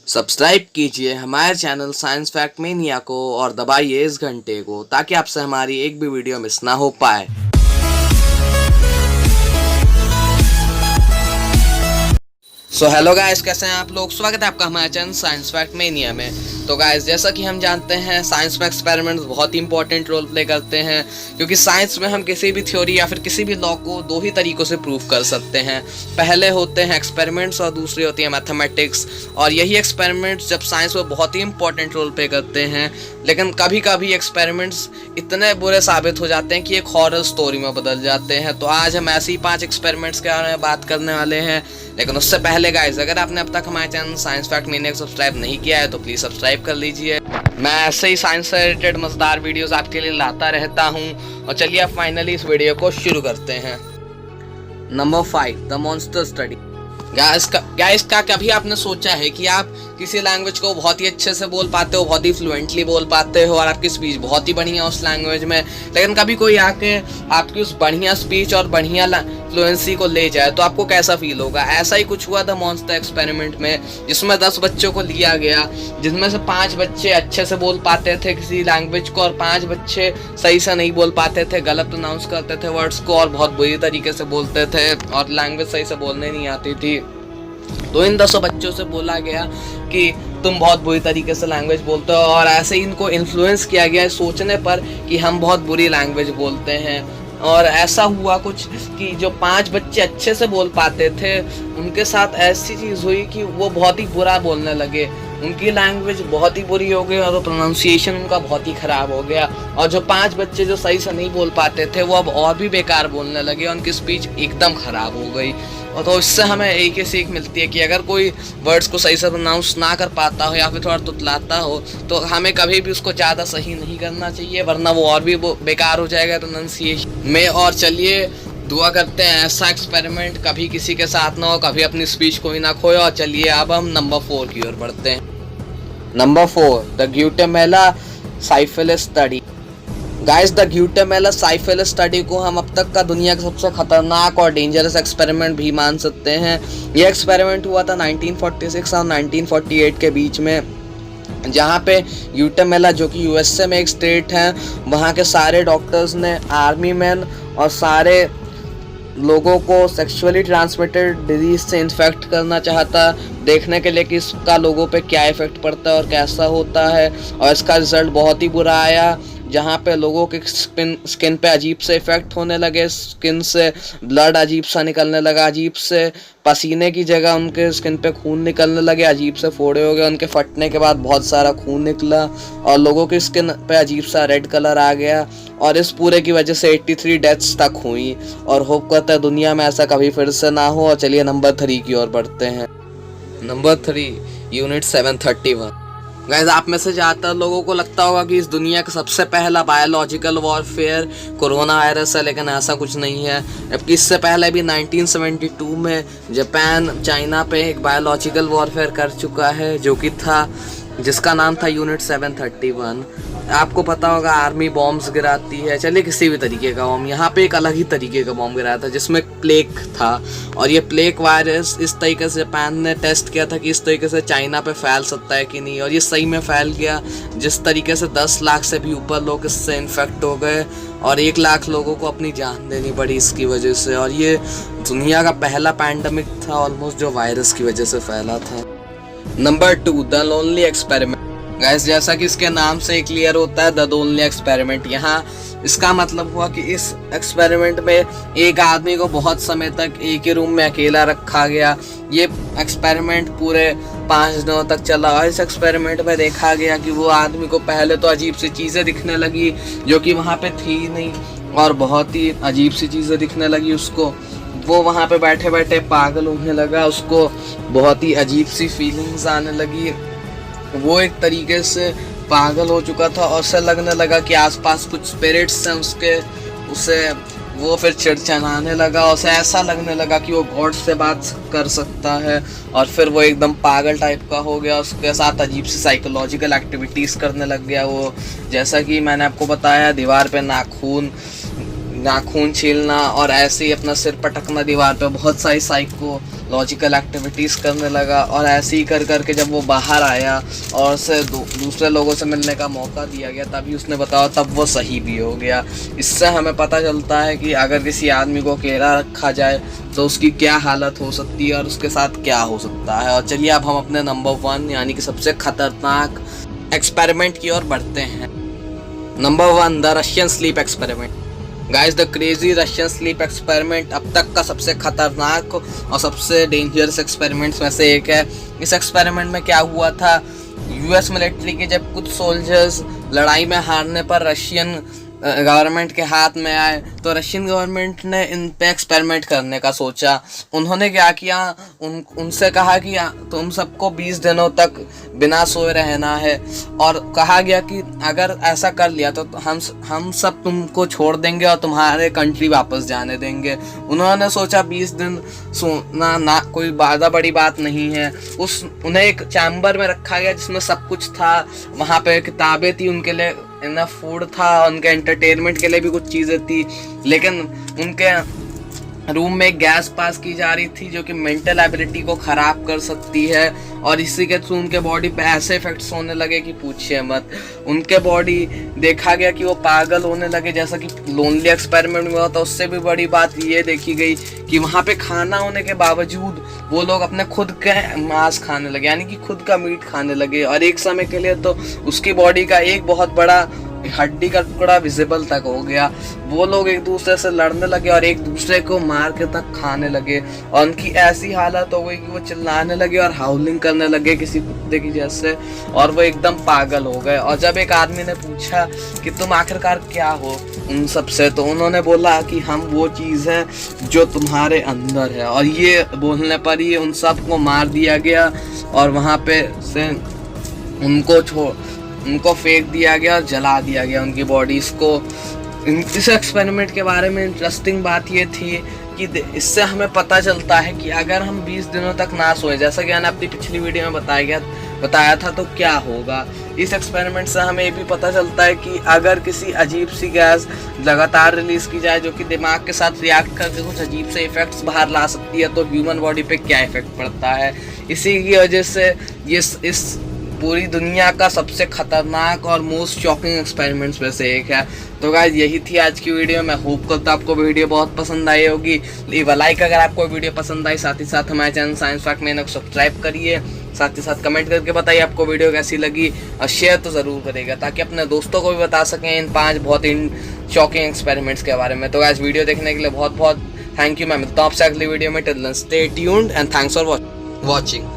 Subscribe कीजिए हमारे channel science fact mania को और दबाइए इस घंटे को ताकि आपसे हमारी एक भी वीडियो मिस ना हो पाए। सो हेलो गाइस, कैसे हैं आप लोग। स्वागत है आपका हमारे चैनल साइंस फैक्ट मेनिया में। तो गाइस, जैसा कि हम जानते हैं साइंस में एक्सपेरिमेंट्स बहुत ही इंपॉर्टेंट रोल प्ले करते हैं, क्योंकि साइंस में हम किसी भी थ्योरी या फिर किसी भी लॉ को दो ही तरीक़ों से प्रूव कर सकते हैं। पहले होते हैं एक्सपेरिमेंट्स और दूसरी होती है मैथमेटिक्स। और यही एक्सपेरिमेंट्स जब साइंस में बहुत ही इंपॉर्टेंट रोल प्ले करते हैं, लेकिन कभी कभी एक्सपेरिमेंट्स इतने बुरे साबित हो जाते हैं कि एक हॉरर स्टोरी में बदल जाते हैं। तो आज हम ऐसे ही 5 एक्सपेरिमेंट्स के बारे में बात करने वाले हैं। लेकिन उससे पहले गाइस, अगर आपने अब तक हमारे चैनल साइंस फैक्ट मेनिया को सब्सक्राइब नहीं किया है तो प्लीज़ सब्सक्राइब कर लीजिए। मैं ऐसे ही साइंस से रिलेटेड मज़ेदार वीडियोस आपके लिए लाता रहता हूं। और चलिए अब फाइनली इस वीडियो को शुरू करते हैं। Number 5, the monster study. Guys का कभी आपने सोचा है कि आप किसी लैंग्वेज को बहुत ही अच्छे से बोल पाते हो, बहुत ही फ्लुएंटली बोल पाते हो और आपकी स्पीच बहुत ही बढ़िया उस लैंग्वेज में, लेकिन कभी कोई आके आपकी उस बढ़िया स्पीच और बढ़िया फ्लुएंसी को ले जाए तो आपको कैसा फील होगा। ऐसा ही कुछ हुआ था मॉन्स्टर एक्सपेरिमेंट में, जिसमें 10 बच्चों को लिया गया, जिसमें से 5 बच्चे अच्छे से बोल पाते थे किसी लैंग्वेज को और 5 बच्चे सही से नहीं बोल पाते थे, गलत प्रोनाउंस करते थे वर्ड्स को और बहुत बुरी तरीके से बोलते थे और लैंग्वेज सही से बोलने नहीं आती थी। तो इन 10 बच्चों से बोला गया कि तुम बहुत बुरी तरीके से लैंग्वेज बोलते हो, और ऐसे ही इनको इन्फ्लुएंस किया गया सोचने पर कि हम बहुत बुरी लैंग्वेज बोलते हैं। और ऐसा हुआ कुछ कि जो 5 बच्चे अच्छे से बोल पाते थे, उनके साथ ऐसी चीज़ हुई कि वो बहुत ही बुरा बोलने लगे, उनकी लैंग्वेज बहुत ही बुरी हो गई और प्रोनाउंसिएशन उनका बहुत ही ख़राब हो गया। और जो 5 बच्चे जो सही से नहीं बोल पाते थे, वो अब और भी बेकार बोलने लगे, उनकी स्पीच एकदम ख़राब हो गई। और तो इससे हमें एक ही सीख मिलती है कि अगर कोई वर्ड्स को सही से प्रोनाउंस ना कर पाता हो या फिर थोड़ा तुतलाता हो तो हमें कभी भी उसको ज़्यादा सही नहीं करना चाहिए, वरना वो और भी बेकार हो जाएगा प्रोनाउंसिएशन में। और चलिए दुआ करते हैं ऐसा एक्सपेरिमेंट कभी किसी के साथ ना हो, कभी अपनी स्पीच को ही ना खोए। और चलिए अब हम नंबर 4 की ओर बढ़ते हैं। Number 4, the Guatemala syphilis study. Guys, the Guatemala syphilis study को हम अब तक का दुनिया का सबसे खतरनाक और डेंजरस एक्सपेरिमेंट भी मान सकते हैं। यह एक्सपेरिमेंट हुआ था 1946 और 1948 के बीच में, जहाँ पे ग्यूटेमेला जो कि यूएसए में एक स्टेट है, वहाँ के सारे डॉक्टर्स ने आर्मी मैन और सारे लोगों को सेक्सुअली ट्रांसमिटेड डिजीज से इन्फेक्ट करना चाहता, देखने के लिए कि इसका लोगों पे क्या इफेक्ट पड़ता है और कैसा होता है। और इसका रिजल्ट बहुत ही बुरा आया, जहाँ पे लोगों के स्किन पे अजीब से इफेक्ट होने लगे, स्किन से ब्लड अजीब सा निकलने लगा, अजीब से पसीने की जगह उनके स्किन पे खून निकलने लगे, अजीब से फोड़े हो गए, उनके फटने के बाद बहुत सारा खून निकला और लोगों की स्किन पे अजीब सा रेड कलर आ गया। और इस पूरे की वजह से 83 डेथ्स तक हुई और होप करता है दुनिया में ऐसा कभी फिर से ना हो। और चलिए नंबर 3 की ओर बढ़ते हैं। Number 3, unit 731। गाइस, आप में से ज़्यादातर लोगों को लगता होगा कि इस दुनिया का सबसे पहला बायोलॉजिकल वॉरफेयर कोरोना वायरस है, लेकिन ऐसा कुछ नहीं है। जबकि इससे पहले भी 1972 में जापान चाइना पे एक बायोलॉजिकल वॉरफेयर कर चुका है, जो कि था जिसका नाम था यूनिट 731। आपको पता होगा आर्मी बॉम्ब्स गिराती है, चलिए किसी भी तरीके का बॉम्ब, यहाँ पे एक अलग ही तरीके का बॉम्ब गिराया था जिसमें प्लेग था। और ये प्लेग वायरस इस तरीके से जापान ने टेस्ट किया था कि इस तरीके से चाइना पे फैल सकता है कि नहीं, और ये सही में फैल गया। जिस तरीके से 10 लाख से भी ऊपर लोग इससे इन्फेक्ट हो गए और 1 लाख लोगों को अपनी जान देनी पड़ी इसकी वजह से। और ये दुनिया का पहला पैंडमिक था ऑलमोस्ट जो वायरस की वजह से फैला था। Number 2, the lonely experiment. Guys, जैसा कि इसके नाम से क्लियर होता है, द लोनली एक्सपेरिमेंट, यहाँ इसका मतलब हुआ कि इस एक्सपेरिमेंट में एक आदमी को बहुत समय तक एक ही रूम में अकेला रखा गया। ये एक्सपेरिमेंट पूरे 5 दिनों तक चला और इस एक्सपेरिमेंट में देखा गया कि वो आदमी को पहले तो अजीब सी चीज़ें दिखने लगी जो कि वहाँ पे थी नहीं, और बहुत ही अजीब सी चीज़ें दिखने लगी उसको। वो वहाँ पे बैठे बैठे पागल होने लगा, उसको बहुत ही अजीब सी फीलिंग्स आने लगी, वो एक तरीके से पागल हो चुका था और उसे लगने लगा कि आसपास कुछ स्पिरिट्स हैं उसके, उसे वो फिर चिड़चिड़ाने लगा, उसे ऐसा लगने लगा कि वो गॉड से बात कर सकता है। और फिर वो एकदम पागल टाइप का हो गया, उसके साथ अजीब सी साइकोलॉजिकल एक्टिविटीज़ करने लग गया वो। जैसा कि मैंने आपको बताया, दीवार पे नाखून नाखून छीलना और ऐसे ही अपना सिर पटकना दीवार पे, बहुत सारी साइकोलॉजिकल एक्टिविटीज़ करने लगा। और ऐसे ही कर करके जब वो बाहर आया और उसे दूसरे लोगों से मिलने का मौका दिया गया, तभी उसने बताया, तब वो सही भी हो गया। इससे हमें पता चलता है कि अगर किसी आदमी को अकेला रखा जाए तो उसकी क्या हालत हो सकती है और उसके साथ क्या हो सकता है। और चलिए अब हम अपने नंबर 1 यानी कि सबसे खतरनाक एक्सपेरिमेंट की ओर बढ़ते हैं। Number 1, the Russian sleep experiment. Guys, the crazy Russian sleep experiment अब तक का सबसे खतरनाक और सबसे डेंजरस एक्सपेरिमेंट्स में से एक है। इस एक्सपेरिमेंट में क्या हुआ था, यूएस मिलिट्री के जब कुछ सोल्जर्स लड़ाई में हारने पर रशियन गवर्नमेंट के हाथ में आए, तो रशियन गवर्नमेंट ने इन पे एक्सपेरिमेंट करने का सोचा। उन्होंने क्या किया, उनसे कहा कि तुम सबको 20 दिनों तक बिना सोए रहना है, और कहा गया कि अगर ऐसा कर लिया तो हम सब तुमको छोड़ देंगे और तुम्हारे कंट्री वापस जाने देंगे। उन्होंने सोचा 20 दिन सोना ना कोई ज़्यादा बड़ी बात नहीं है। उन्हें एक चैम्बर में रखा गया जिसमें सब कुछ था। वहाँ पे किताबें थी, उनके लिए इनफ फूड था, उनके एंटरटेनमेंट के लिए भी कुछ चीज़ें थी। लेकिन उनके रूम में गैस पास की जा रही थी जो कि मेंटल एबिलिटी को ख़राब कर सकती है, और इसी के थ्रू उनके बॉडी पे ऐसे इफेक्ट्स होने लगे कि पूछिए मत। उनके बॉडी देखा गया कि वो पागल होने लगे, जैसा कि लोनली एक्सपेरिमेंट में हुआ था। उससे भी बड़ी बात ये देखी गई कि वहाँ पे खाना होने के बावजूद वो लोग अपने खुद के मांस खाने लगे, यानी कि खुद का मीट खाने लगे। और एक समय के लिए तो उसकी बॉडी का एक बहुत बड़ा हड्डी का टुकड़ा विजिबल तक हो गया। वो लोग एक दूसरे से लड़ने लगे और एक दूसरे को मार के तक खाने लगे, और उनकी ऐसी हालत हो गई कि वो चिल्लाने लगे और हाउलिंग करने लगे किसी कुत्ते की जैसे, और वो एकदम पागल हो गए। और जब एक आदमी ने पूछा कि तुम आखिरकार क्या हो उन सब से, तो उन्होंने बोला कि हम वो चीज़ है जो तुम्हारे अंदर है। और ये बोलने पर ही उन सब को मार दिया गया और वहाँ पे से उनको फेंक दिया गया और जला दिया गया उनकी बॉडीज़ को। इस एक्सपेरिमेंट के बारे में इंटरेस्टिंग बात ये थी कि इससे हमें पता चलता है कि अगर हम 20 दिनों तक ना सोए, जैसा कि मैंने अपनी पिछली वीडियो में बताया था, तो क्या होगा। इस एक्सपेरिमेंट से हमें ये भी पता चलता है कि अगर किसी अजीब सी गैस लगातार रिलीज़ की जाए जो कि दिमाग के साथ रिएक्ट करके कुछ अजीब से इफ़ेक्ट्स बाहर ला सकती है, तो ह्यूमन बॉडी पे क्या इफ़ेक्ट पड़ता है। इसी की वजह से ये इस पूरी दुनिया का सबसे खतरनाक और मोस्ट शॉकिंग एक्सपेरिमेंट्स में से एक है। तो गाइस, यही थी आज की वीडियो। मैं होप करता हूँ आपको वीडियो बहुत पसंद आई होगी। लीव अ लाइक अगर आपको वीडियो पसंद आई, साथ ही साथ हमारे चैनल साइंस फैक्ट मैन को सब्सक्राइब करिए, साथ ही साथ कमेंट करके बताइए आपको वीडियो कैसी लगी, और शेयर तो ज़रूर करिएगा ताकि अपने दोस्तों को भी बता सकें इन 5 बहुत ही शॉकिंग एक्सपेरिमेंट्स के बारे में। तो गाइस, वीडियो देखने के लिए बहुत बहुत थैंक यू। मैं मिलता हूँ आपसे अगली वीडियो में। Till then stay tuned and thanks for watching.